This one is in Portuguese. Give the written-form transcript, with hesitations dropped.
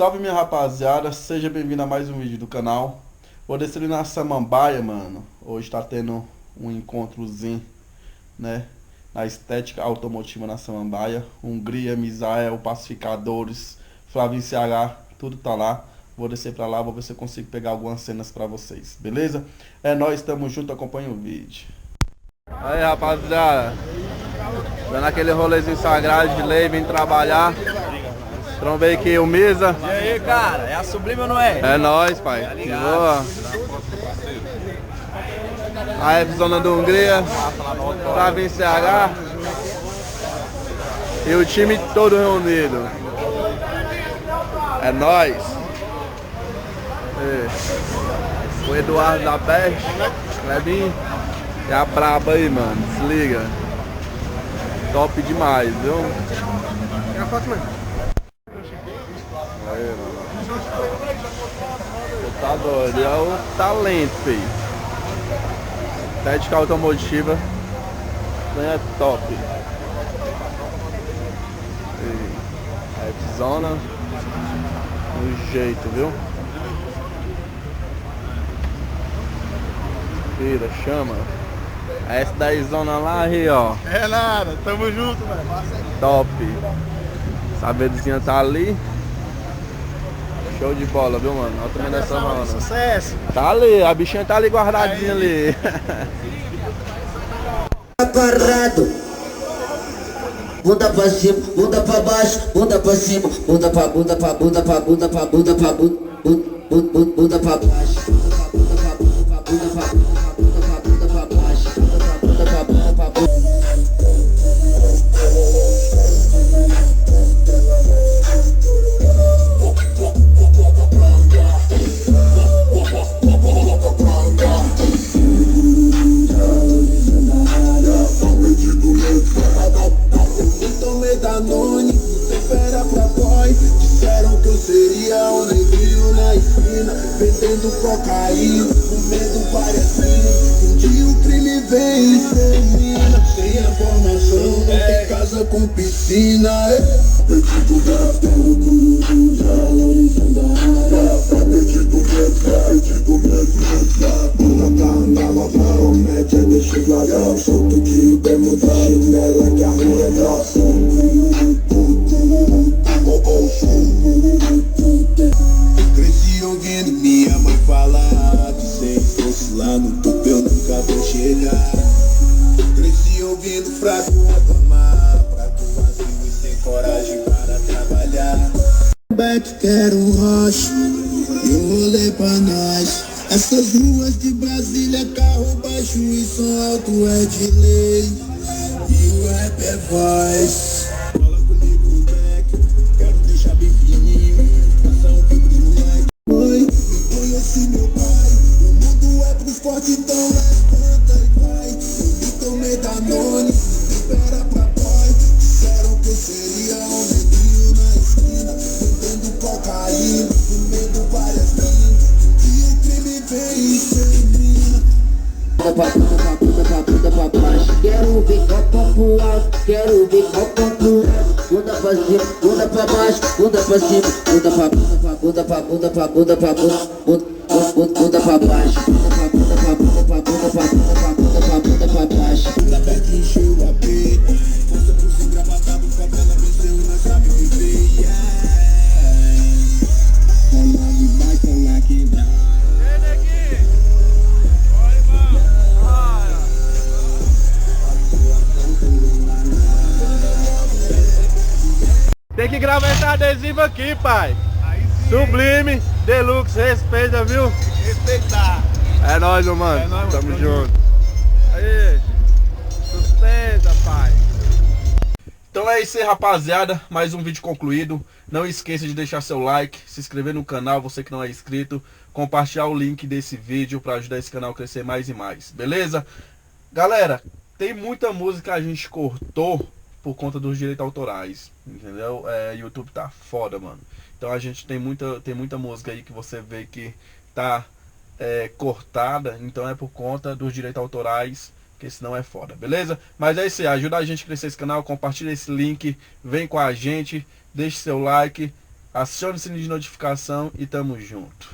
Salve minha rapaziada, seja bem-vindo a mais um vídeo do canal. Vou descer ali na Samambaia, mano. Hoje tá tendo um encontrozinho, né? Na estética automotiva na Samambaia. Hungria, Misael, Pacificadores, Flavinho CH, tudo tá lá. Vou descer pra lá, vou ver se eu consigo pegar algumas cenas pra vocês, beleza? É nóis, tamo junto, acompanha o vídeo. Aí rapaziada, dando aquele rolezinho sagrado de lei, vim trabalhar. Trombei aqui o Misa. E aí, cara? É a Sublime ou não é? É nóis, pai. Tá Que ligado. boa. A F-Zona do Hungria, Flavinho CH e o time todo reunido. É nóis. E o Eduardo da Peste, Clebinho. É a braba aí, mano. Se liga. Top demais, viu? É a foto, mano. Aí, mano. Você tá doido, é o talento, filho. Estética automotiva é top. F-Zona no jeito, viu? Vira, chama. A S10 zona lá aí, ó. É nada, tamo junto, velho. Top. Essa verdezinha tá ali. Show de bola, viu, mano? Olha também nessa roda. Sucesso. Tá ali, a bichinha tá ali guardadinha ali. Parado. Bunda pra cima, bunda pra baixo, bunda pra cima, bunda pra bunda pra bunda pra bunda pra bunda pra bunda bunda pra baixo, bunda pra bunda pra bunda pra bunda pra baixo, bunda pra bunda pra bunda. Danone, tempera pra boy. Disseram que eu seria um neguinho na esquina, vendendo cocaína, comendo várias minas. Um dia o crime vem e termina. Sem a formação, não tem casa com piscina. Perdido mesmo, valorizando a área. Perdido mesmo, bunda pra andar, lavaram, mete, deixa o larão. Solto que demo de chinela, que a rua é grossa. Cresci ouvindo minha mãe falar que se fosse lá no topo eu nunca vou chegar. Cresci ouvindo fraco reclamar, prato vazio e sem coragem para trabalhar. Beto quero um rocha e um rolê pra nós. Essas ruas de Brasília, carro baixo e som alto é de lei. E o rap é voz. Fala comigo, Beck, quero deixar bem fininho. Passa um vídeo de moleque. Mãe, me conheci meu pai. O mundo é pros fortes, então levanta e vai. Eu me tomei Danone, tempera pra boy. Disseram que eu seria um neguinho na esquina, vendendo cocaína, comendo várias minas. E o crime vem e termina. Bunda pra baixo, quero ver copo pro alto, quero ver copo pro alto. Bunda pra cima, bunda pra baixo, bunda pra cima, bunda pra bunda pra bunda pra bunda pra bunda pra baixo, bunda pra bunda pra bunda pra bunda pra bunda pra bunda pra baixo. Bunda aberta encheu a peita, força pro sem gravatado, favela venceu e nós sabe viver. Canag vai, canag vai. Tem que gravar esse adesivo aqui, pai. Sublime, Deluxe, respeita, viu? Respeitar. É nóis, meu mano. É nóis, Tamo mano. junto. Aí, sustenta, pai. Então é isso aí, rapaziada. Mais um vídeo concluído. Não esqueça de deixar seu like, se inscrever no canal, você que não é inscrito. Compartilhar o link desse vídeo para ajudar esse canal a crescer mais e mais. Beleza? Galera, tem muita música que a gente cortou por conta dos direitos autorais, entendeu? YouTube tá foda, mano. Então a gente tem muita música aí que você vê que tá cortada, então é por conta dos direitos autorais, que senão é foda, beleza? Mas é isso aí, ajuda a gente a crescer esse canal, compartilha esse link, vem com a gente, deixe seu like Acione o sininho de notificação e tamo junto.